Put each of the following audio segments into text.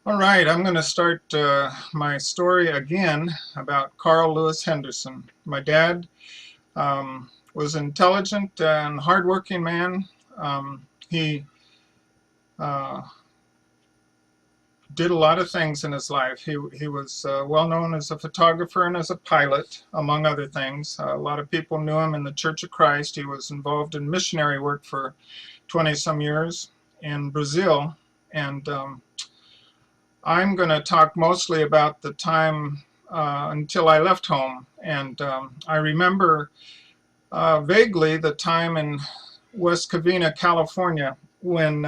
All right, I'm going to start my story again about Carl Lewis Henderson. My dad was an intelligent and hardworking man. He uh, did a lot of things in his life. He was well known as a photographer and as a pilot, among other things. A lot of people knew him in the Church of Christ. He was involved in missionary work for 20 some years in Brazil. And I'm going to talk mostly about the time until I left home. And I remember vaguely the time in West Covina, California, when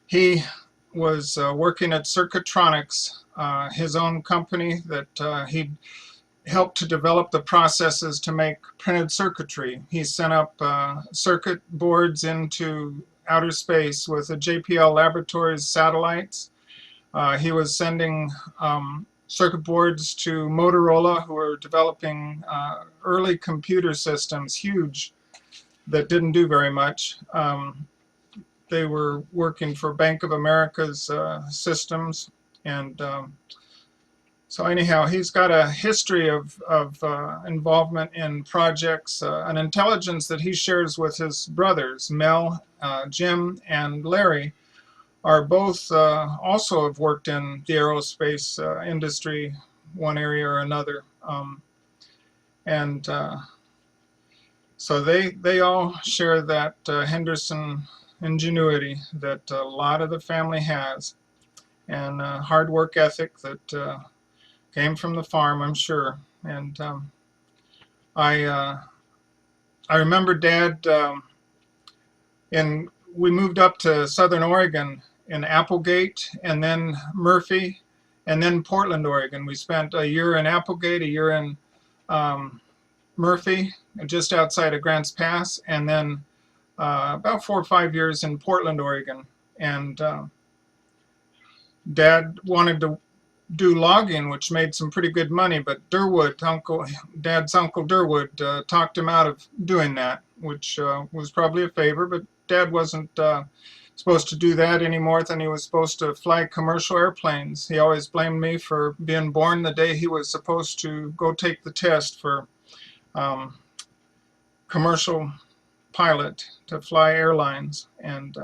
he was working at Circuitronics, his own company that he helped to develop the processes to make printed circuitry. He sent up circuit boards into outer space with the JPL Laboratories satellites. He was sending circuit boards to Motorola, who were developing early computer systems, huge, that didn't do very much. They were working for Bank of America's systems. And so anyhow, he's got a history of involvement in projects, an intelligence that he shares with his brothers, Mel, Jim, and Larry, are both also have worked in the aerospace industry, one area or another. And so they all share that Henderson ingenuity that a lot of the family has, and hard work ethic that came from the farm, I'm sure. And I remember Dad, we moved up to Southern Oregon in Applegate, and then Murphy, and then Portland, Oregon. We spent a year in Applegate, a year in Murphy, just outside of Grants Pass, and then about 4 or 5 years in Portland, Oregon. And Dad wanted to do logging, which made some pretty good money, but Durwood, Dad's uncle Durwood, talked him out of doing that, which was probably a favor, but Dad wasn't supposed to do that any more than he was supposed to fly commercial airplanes. He always blamed me for being born the day he was supposed to go take the test for commercial pilot to fly airlines. And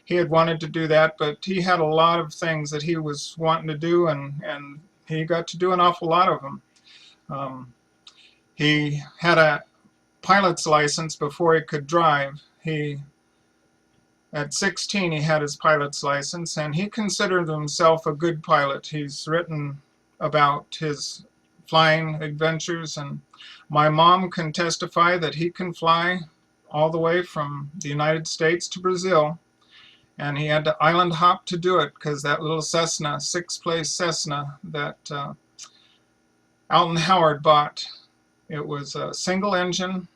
he had wanted to do that, but he had a lot of things that he was wanting to do, and he got to do an awful lot of them. He had a pilot's license before he could drive. At 16, he had his pilot's license, and he considered himself a good pilot. He's written about his flying adventures, and my mom can testify that he can fly all the way from the United States to Brazil, and he had to island hop to do it because that little Cessna, six-place Cessna that Alton Howard bought, it was a single engine,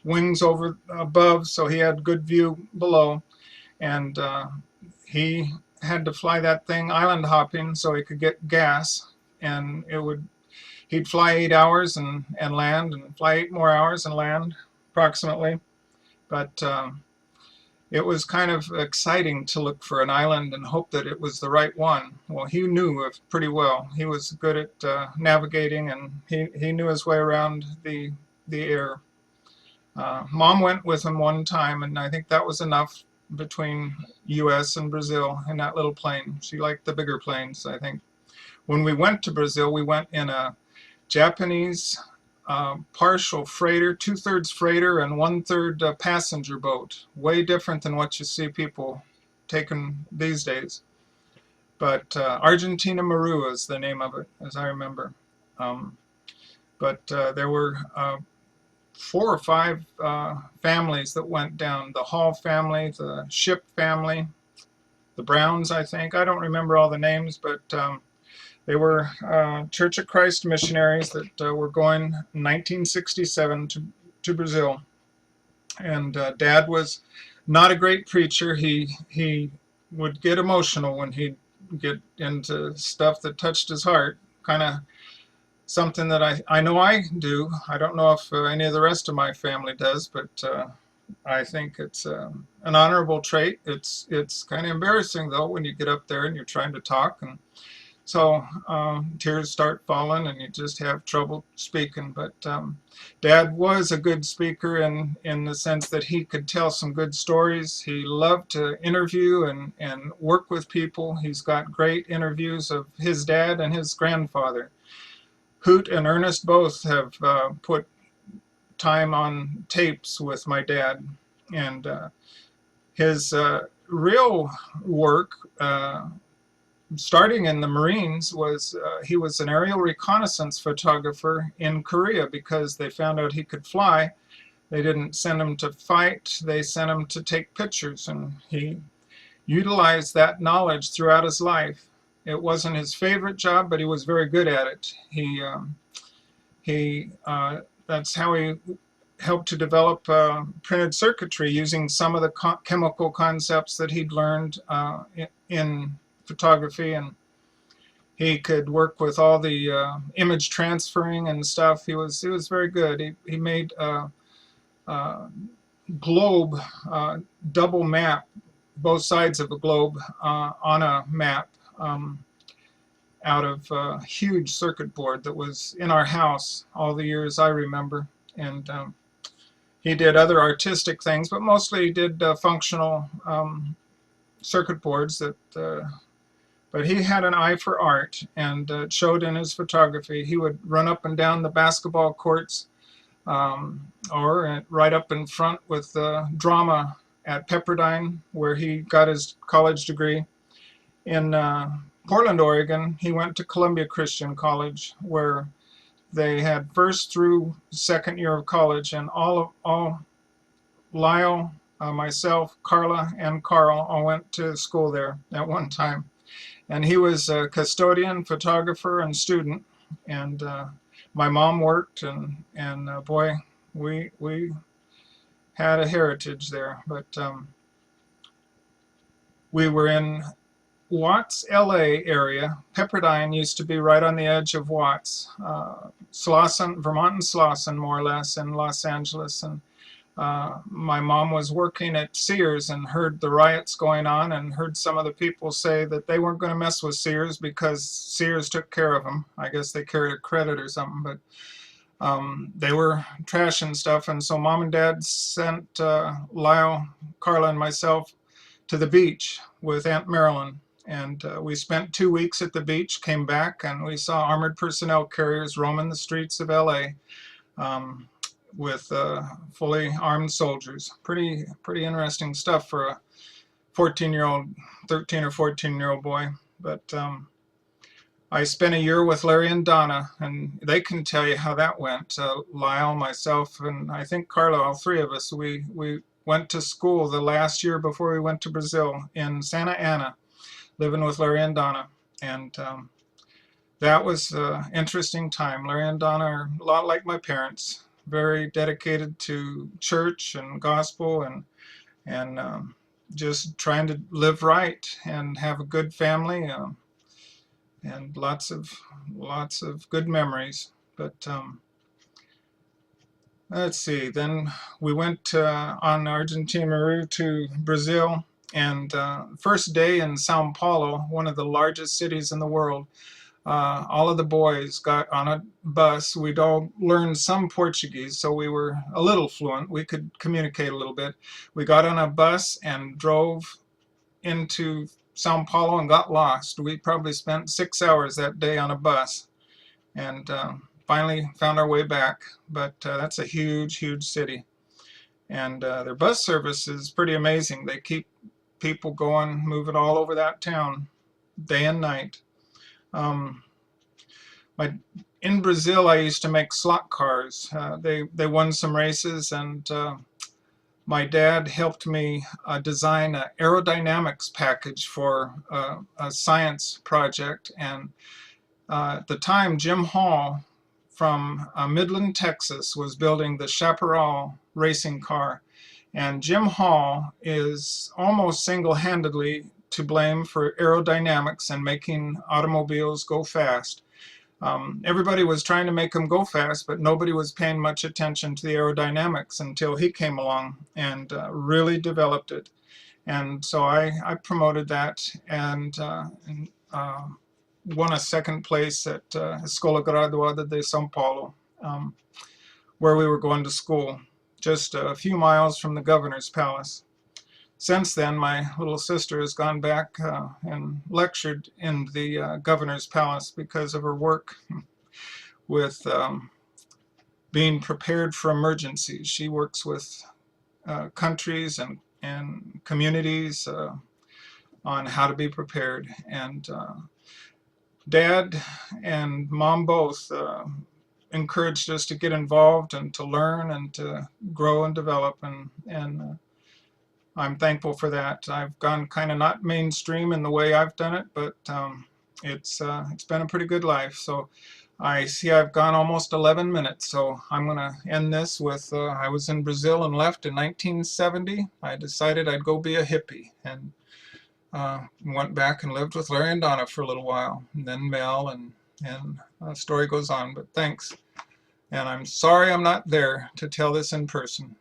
wings over above, so he had good view below, and he had to fly that thing island hopping so he could get gas, and he'd fly 8 hours and land, and fly 8 more hours and land approximately. But it was kind of exciting to look for an island and hope that it was the right one. Well, he knew it pretty well. He was good at navigating, and he knew his way around the air. Mom went with him one time, and I think that was enough between U.S. and Brazil in that little plane. She liked the bigger planes, I think. When we went to Brazil, we went in a Japanese partial freighter, 2/3 freighter and 1/3 passenger boat. Way different than what you see people taking these days. But Argentina Maru is the name of it, as I remember. But there were 4 or 5 families that went down. The Hall family, the Ship family, the Browns, I think. I don't remember all the names, but they were Church of Christ missionaries that were going in 1967 to Brazil. And Dad was not a great preacher. He would get emotional when he'd get into stuff that touched his heart, kind of something that I know I do. I don't know if any of the rest of my family does, but I think it's an honorable trait. It's kind of embarrassing though when you get up there and you're trying to talk, and so tears start falling and you just have trouble speaking. But Dad was a good speaker in the sense that he could tell some good stories. He loved to interview and work with people. He's got great interviews of his dad and his grandfather. Hoot and Ernest both have put time on tapes with my dad. And his real work, starting in the Marines, was he was an aerial reconnaissance photographer in Korea because they found out he could fly. They didn't send him to fight, they sent him to take pictures, and he utilized that knowledge throughout his life. It wasn't his favorite job, but he was very good at it. That's how he helped to develop printed circuitry using some of the chemical concepts that he'd learned in photography, and he could work with all the image transferring and stuff. He was very good. He made a globe, double map, both sides of a globe on a map, out of a huge circuit board that was in our house all the years I remember. And he did other artistic things, but mostly he did functional circuit boards. But he had an eye for art, and it showed in his photography. He would run up and down the basketball courts, or right up in front with drama at Pepperdine, where he got his college degree. In Portland, Oregon, he went to Columbia Christian College, where they had first through second year of college, and all Lyle, myself, Carla, and Carl all went to school there at one time. And he was a custodian, photographer, and student. And my mom worked, and boy, we had a heritage there. But we were in Watts, LA area. Pepperdine used to be right on the edge of Watts. Slauson, Vermont and Slauson, more or less, in Los Angeles. And my mom was working at Sears and heard the riots going on, and heard some of the people say that they weren't going to mess with Sears because Sears took care of them. I guess they carried a credit or something, but they were trashing stuff. And so Mom and Dad sent Lyle, Carla, and myself to the beach with Aunt Marilyn. And we spent 2 weeks at the beach, came back, and we saw armored personnel carriers roaming the streets of LA with fully armed soldiers. Pretty interesting stuff for a 14-year-old, 13 or 14-year-old boy. But I spent a year with Larry and Donna, and they can tell you how that went. Lyle, myself, and I think Carla, all three of us, we went to school the last year before we went to Brazil in Santa Ana, living with Larry and Donna. And that was an interesting time. Larry and Donna are a lot like my parents, very dedicated to church and gospel, and just trying to live right and have a good family, and lots of good memories. But let's see, then we went on Argentina Maru to Brazil, and first day in Sao Paulo, one of the largest cities in the world. All of the boys got on a bus. We'd all learned some Portuguese, so we were a little fluent. We could communicate a little bit. We got on a bus and drove into Sao Paulo and got lost. We probably spent 6 hours that day on a bus, and finally found our way back. But that's a huge city, and their bus service is pretty amazing. They keep people going, moving all over that town, day and night. In Brazil, I used to make slot cars. They won some races, and my dad helped me design an aerodynamics package for a science project. And at the time, Jim Hall from Midland, Texas, was building the Chaparral racing car. And Jim Hall is almost single-handedly to blame for aerodynamics and making automobiles go fast. Everybody was trying to make him go fast, but nobody was paying much attention to the aerodynamics until he came along and really developed it. And so I promoted that and won a second place at Escola Graduada de São Paulo, where we were going to school, just a few miles from the governor's palace. Since then, my little sister has gone back and lectured in the governor's palace because of her work with being prepared for emergencies. She works with countries and communities on how to be prepared. And Dad and Mom both encouraged us to get involved and to learn and to grow and develop, and I'm thankful for that. I've gone kind of not mainstream in the way I've done it, but it's been a pretty good life. So I see I've gone almost 11 minutes, so I'm going to end this with I was in Brazil and left in 1970. I decided I'd go be a hippie, and went back and lived with Larry and Donna for a little while, and then Mel, and the story goes on. But thanks, and I'm sorry I'm not there to tell this in person.